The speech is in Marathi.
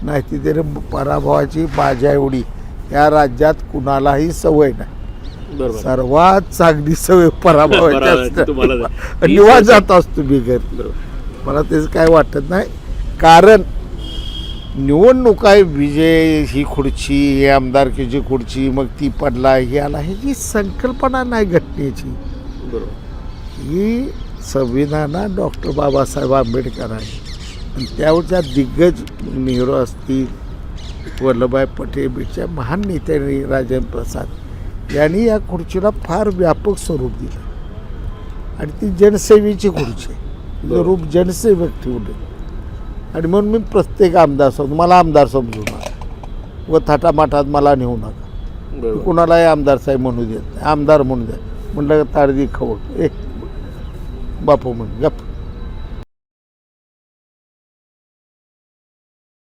नाही ती तरी पराभवाची माझ्या एवढी या राज्यात कुणालाही सवय नाही. बरोबर सर्वात चांगली सवय पराभवाची तुम्हाला असते. निवांत जात असतो मी घरी. बरोबर मला त्याचं काय वाटत नाही. कारण निवडणूक आहे, विजय ही खुर्ची, ही आमदारकीची खुर्ची, मग ती पडला ही आला, ह्याची संकल्पना नाही घटनेची. बरोबर ही संविधानात डॉक्टर बाबासाहेब आंबेडकर आहे आणि त्यावरच्या दिग्गज नेहरू असतील, वल्लभभाई पटेल बीडच्या महान नेत्यांनी, राजेंद्र प्रसाद यांनी या खुर्चीला फार व्यापक स्वरूप दिलं आणि ती जनसेवेची खुर्ची आहे. रूप जनसेवक ठेवले आणि म्हणून मी प्रत्येक आमदार समजू, मला आमदार समजू नका व थाटामाटात मला नेऊ नका. बरोबर कुणालाही आमदार साहेब म्हणू देत नाही, आमदार म्हणू द्या. म्हणलं तारदी खवळ बापू म्हण गप